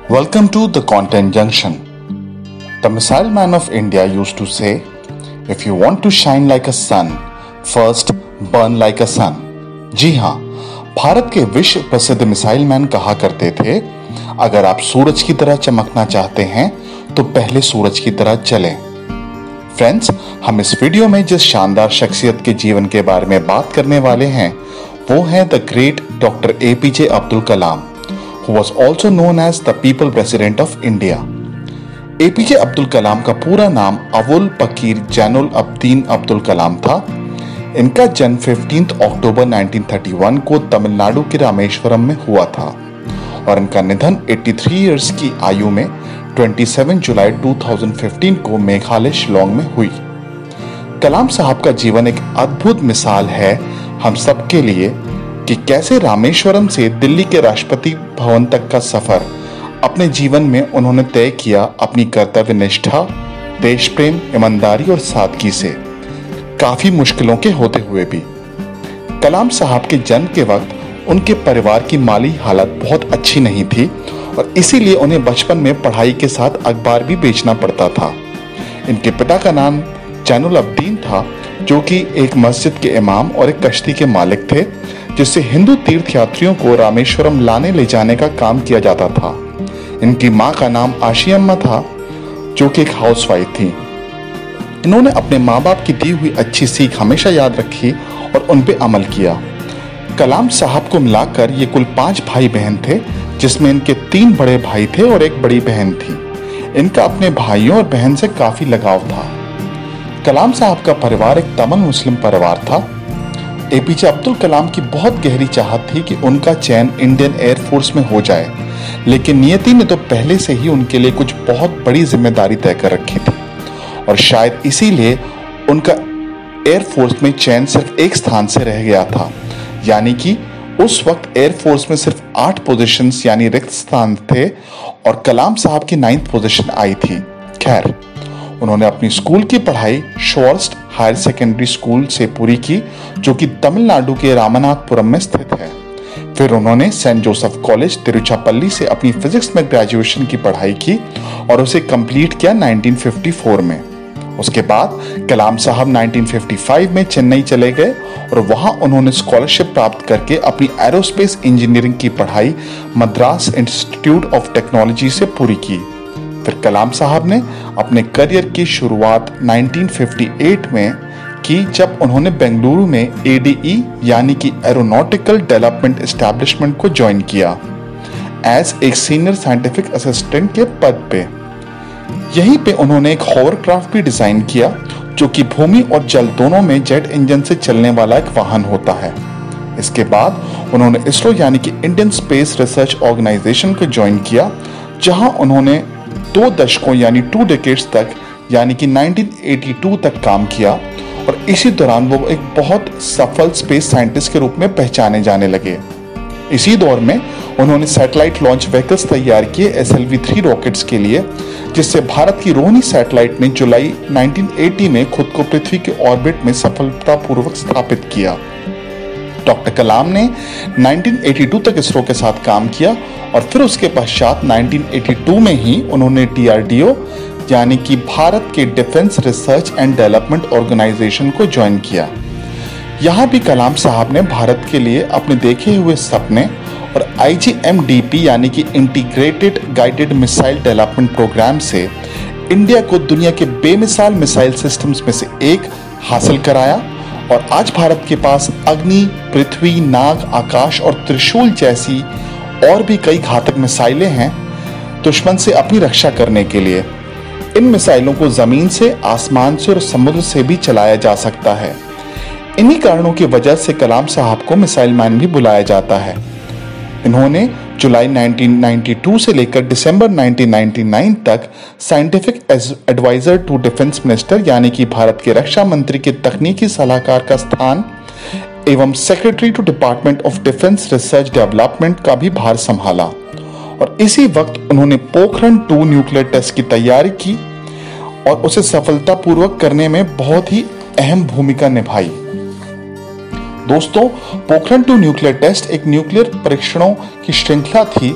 Welcome to the Content Junction. The Missile Man of India used to say, if you want to shine like a sun, first burn like a sun. जी हाँ, भारत के विश्व प्रसिद्ध missile man कहा करते थे, अगर आप सूरज की तरह चमकना चाहते हैं तो पहले सूरज की तरह चलें। फ्रेंड्स, हम इस वीडियो में जिस शानदार शख्सियत के जीवन के बारे में बात करने वाले हैं वो है the great doctor APJ Abdul Kalam, who was also known as the People President of India. APJ Abdul Kalam का पूरा नाम अवुल पकीर जैनुल अब्दीन अब्दुल कलाम था। इनका जन्म 15 अक्टूबर 1931 को तमिलनाडु के रामेश्वरम में हुआ था और इनका निधन 83 इयर्स की आयु में 27 जुलाई 2015 को मेघालय शिलोंग में हुई। कलाम साहब का जीवन एक अद्भुत मिसाल है हम सबके लिए कि कैसे रामेश्वरम से दिल्ली के राष्ट्रपति भवन तक का सफर अपने जीवन में उन्होंने तय किया अपनी कर्तव्य निष्ठा, देश प्रेम, ईमानदारी और सादगी से, काफी मुश्किलों के होते हुए भी। कलाम साहब के जन्म के वक्त उनके परिवार की माली हालत बहुत अच्छी नहीं थी और इसीलिए उन्हें बचपन में पढ़ाई के साथ अखबार भी बेचना पड़ता था। इनके पिता का नाम जैनुल अब्दीन था, जो कि एक मस्जिद के इमाम और एक कश्ती के मालिक थे, जिससे हिंदू तीर्थयात्रियों को रामेश्वरम लाने ले जाने का काम किया जाता था। इनकी मां का नाम आशियम्मा था, जो कि एक हाउसवाइफ थी। इन्होंने अपने माँ बाप की दी हुई अच्छी सीख हमेशा याद रखी और उन पे अमल किया। कलाम साहब को मिलाकर ये कुल 5 भाई बहन थे, जिसमें इनके 3 बड़े भाई थे और एक बड़ी बहन थी। इनका अपने भाइयों और बहन से काफी लगाव था। कलाम साहब का परिवार एक तमिल मुस्लिम परिवार था। एपीजे अब्दुल कलाम की बहुत गहरी चाहत थी कि उनका चयन इंडियन एयरफोर्स में हो जाए, लेकिन नियति ने तो पहले से ही उनके लिए कुछ बहुत बड़ी जिम्मेदारी तय कर रखी थी और शायद इसीलिए उनका एयरफोर्स में चयन सिर्फ एक स्थान से रह गया था। यानी कि उस वक्त एयरफोर्स में सिर्फ 8 पोजीशंस यानी रिक्त स्थान थे और कलाम साहब की 9th पोजीशन आई थी। खैर, उन्होंने अपनी स्कूल की पढ़ाई शॉर्स्ट हायर सेकेंडरी स्कूल से पूरी की, जो कि तमिलनाडु के रामनाथपुरम में स्थित है। फिर उन्होंने सेंट जोसेफ कॉलेज तिरुचिरापल्ली से अपनी फिजिक्स में ग्रेजुएशन की पढ़ाई की और उसे कंप्लीट किया 1954 में। उसके बाद कलाम साहब 1955 में चेन्नई चले गए और वहां उन्होंने स्कॉलरशिप प्राप्त करके अपनी एरोस्पेस इंजीनियरिंग की पढ़ाई मद्रास इंस्टीट्यूट ऑफ टेक्नोलॉजी से पूरी की। फिर कलाम साहब ने अपने करियर की शुरुआत 1958 में की, जब उन्होंने बेंगलुरु में ADE यानी कि एरोनॉटिकल डेवलपमेंट एस्टैब्लिशमेंट को ज्वाइन किया एज एक सीनियर साइंटिफिक असिस्टेंट के पद पे। यहीं पे उन्होंने एक हॉवरक्राफ्ट भी डिजाइन किया, जो कि भूमि और जल दोनों में जेट इंजन से चलने वाला एक वाहन होता है। इसके बाद उन्होंने इसरो यानी कि इंडियन स्पेस रिसर्च ऑर्गेनाइजेशन को ज्वाइन किया, जहां उन्होंने 2 दशकों यानी 2 डेकेड्स तक यानी कि 1982 तक काम किया और इसी दौरान वो एक बहुत सफल स्पेस साइंटिस्ट के रूप में पहचाने जाने लगे। इसी दौर में उन्होंने सैटेलाइट लॉन्च व्हीकल्स तैयार किए SLV-3 रॉकेट्स के लिए, जिससे भारत की रोहिणी सैटेलाइट ने जुलाई 1980 में खुद को पृथ्वी के ऑर्बिट में सफलतापूर्वक स्थापित किया। डॉक्टर कलाम ने 1982 तक इसरो के साथ काम किया और फिर उसके पश्चात 1982 में ही उन्होंने DRDO यानी कि भारत के defence research and development organisation को ज्वाइन किया। यहाँ भी कलाम साहब ने भारत के लिए अपने देखे हुए सपने और IGMDP यानी कि integrated guided missile development programme से इंडिया को दुनिया के बेमिसाल मिसाइल सिस्टम्स में से एक हासिल कराया और आज भारत के पास अग्नि, पृथ्वी, नाग, आकाश और त्रिशूल जैसी और भी कई घातक मिसाइलें हैं दुश्मन से अपनी रक्षा करने के लिए। इन मिसाइलों को जमीन से, आसमान से और समुद्र से भी चलाया जा सकता है। इन्हीं कारणों की वजह से कलाम साहब को मिसाइल मैन भी बुलाया जाता है। इन्होंने जुलाई 1992 से लेकर दिसंबर 1999 तक scientific adviser to defence minister यानी कि भारत के रक्षा मंत्री के तकनीकी सलाहकार का स्थान एवं secretary to department of defence research development का भी भार संभाला और इसी वक्त उन्होंने पोखरण 2 न्यूक्लियर टेस्ट की तैयारी की और उसे सफलतापूर्वक करने में बहुत ही अहम भूमिका निभाई। दोस्तों, पोखरण 2 न्यूक्लियर टेस्ट एक न्यूक्लियर परीक्षणों की श्रृंखला थी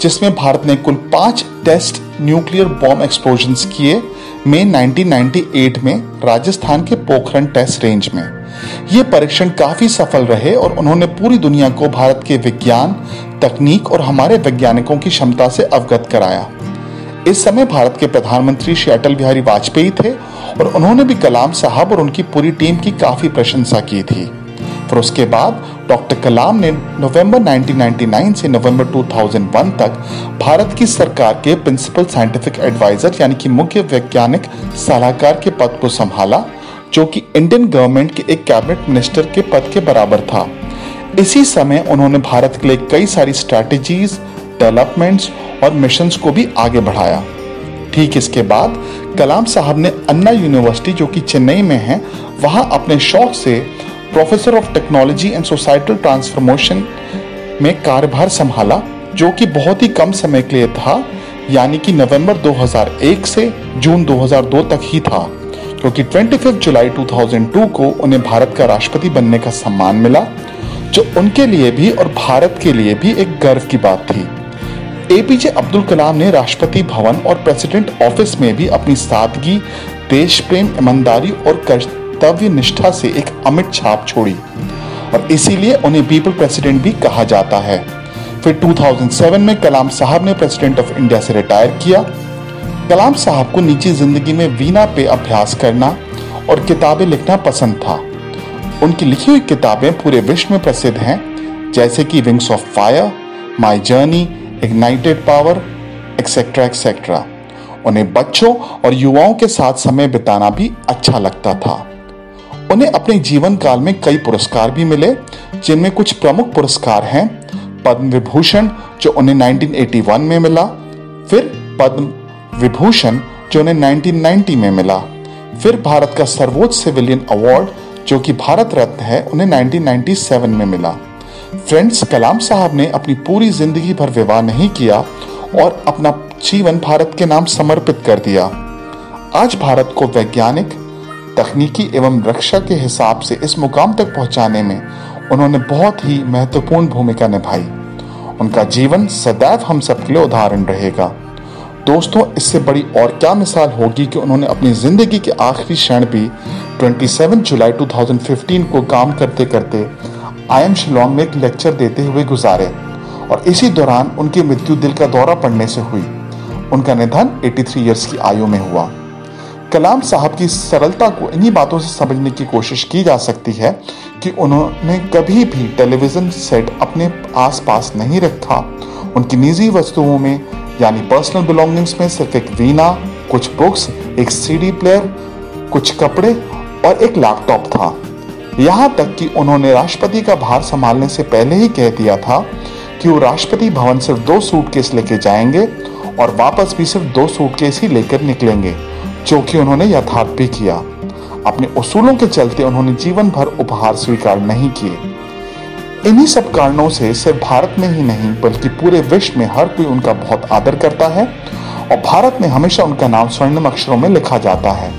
जिसमें भारत ने कुल 5 टेस्ट न्यूक्लियर बॉम्ब एक्सप्लोजन्स किए मई 1998 में राजस्थान के पोखरण टेस्ट रेंज में। ये परीक्षण काफी सफल रहे और उन्होंने पूरी दुनिया को भारत के विज्ञान, तकनीक और हमारे वैज्ञानिकों की क्षमता से अवगत कराया। इस समय भारत के प्रधानमंत्री श्री अटल बिहारी वाजपेयी थे और उन्होंने भी कलाम साहब और उनकी पूरी टीम की काफी प्रशंसा की थी। फिर उसके बाद डॉक्टर कलाम ने नवंबर 1999 से नवंबर 2001 तक भारत की सरकार के प्रिंसिपल साइंटिफिक एडवाइजर यानी कि मुख्य वैज्ञानिक सलाहकार के पद को संभाला, जो कि इंडियन गवर्नमेंट के एक कैबिनेट मिनिस्टर के पद के बराबर था। इसी समय उन्होंने भारत के लिए कई सारी स्ट्रैटेजीज, डेवलपमेंट्स और मिशंस को भी आगे बढ़ाया। ठीक इसके बाद कलाम साहब ने अन्ना यूनिवर्सिटी, जो कि चेन्नई में है, वहां अपने शौक से professor of technology and societal transformation में कार्यभार संभाला, जो कि बहुत ही कम समय के लिए था, यानी कि नवंबर 2001 से जून 2002 तक ही था, क्योंकि 25 जुलाई 2002 को उन्हें भारत का राष्ट्रपति बनने का सम्मान मिला, जो उनके लिए भी और भारत के लिए भी एक गर्व की बात थी। एपीजे अब्दुल कलाम ने राष्ट्रपति भवन और प्रेसिडेंट ऑफिस में भी अपनी सादगी, देश प्रेम, ईमानदारी और कर्तव्य निष्ठा से एक अमिट छाप छोड़ी और इसीलिए उन्हें पीपल प्रेसिडेंट भी कहा जाता है। फिर 2007 में कलाम साहब ने प्रेसिडेंट ऑफ इंडिया से रिटायर किया। कलाम साहब को निजी जिंदगी में वीणा पे अभ्यास करना और किताबें लिखना पसंद था। उनकी लिखी हुई किताबें पूरे विश्व में प्रसिद्ध हैं, जैसे कि wings of fire, my journey, ignited power, etcetera etcetera. उन्हें बच्चों और युवाओं के साथ समय बिताना भी अच्छा लगता था। उन्हें अपने जीवन काल में कई पुरस्कार भी मिले, जिनमें कुछ प्रमुख पुरस्कार हैं पद्म विभूषण, जो उन्हें 1981 में मिला, फिर पद्म विभूषण, जो उन्हें 1990 में मिला, फिर भारत का सर्वोच्च सिविलियन अवार्ड, जो कि भारत रत्न है, उन्हें 1997 में मिला। फ्रेंड्स, कलाम साहब ने अपनी पूरी जिंदगी भर विवाह नहीं किया और अपना जीवन भारत के नाम समर्पित कर दिया। आज भारत को वैज्ञानिक, तकनीकी एवं रक्षा के हिसाब से इस मुकाम तक पहुंचाने में उन्होंने बहुत ही महत्वपूर्ण भूमिका निभाई। उनका जीवन सदैव हम सबके लिए उदाहरण रहेगा। दोस्तों, इससे बड़ी और क्या मिसाल होगी कि उन्होंने अपनी जिंदगी के आखिरी क्षण भी 27 जुलाई 2015 को काम करते करते IIM शिलोंग में एक लेक्चर देते हुए गुजारे और इसी दौरान उनकी मृत्यु दिल का दौरा पड़ने से हुई। उनका निधन 83 ईयर्स की आयु में हुआ। कलाम साहब की सरलता को इन्हीं बातों से समझने की कोशिश की जा सकती है कि उन्होंने कभी भी टेलीविजन सेट अपने आसपास नहीं रखा। उनकी निजी वस्तुओं में यानी पर्सनल बिलोंगिंग्स में सिर्फ एक वीणा, कुछ बुक्स, एक CD प्लेयर, कुछ कपड़े और एक लैपटॉप था। यहाँ तक कि उन्होंने राष्ट्रपति का भार संभालने से पहले ही कह दिया था कि वो राष्ट्रपति भवन सिर्फ 2 सूटकेस लेके जाएंगे और वापस भी सिर्फ 2 सूटकेस ही लेकर निकलेंगे, जो कि उन्होंने यथार्थ भी किया। अपने उसूलों के चलते उन्होंने जीवन भर उपहार स्वीकार नहीं किए। इन्हीं सब कारणों से सिर्फ भारत में ही नहीं बल्कि पूरे विश्व में हर कोई उनका बहुत आदर करता है और भारत में हमेशा उनका नाम स्वर्णिम अक्षरों में लिखा जाता है।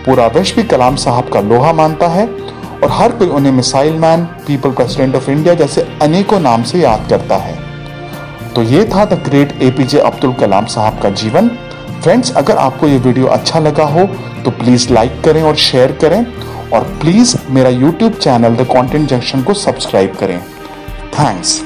पूरा विश्व भी कलाम साहब का लोहा मानता है और हर कोई उन्हें missile man, people president of India जैसे अनेकों नाम से याद करता है। तो ये था द ग्रेट एपीजे अब्दुल कलाम साहब का जीवन। फ्रेंड्स, अगर आपको ये वीडियो अच्छा लगा हो तो प्लीज लाइक करें और शेयर करें और प्लीज मेरा YouTube channel the content junction को सब्सक्राइब करें। थैंक्स।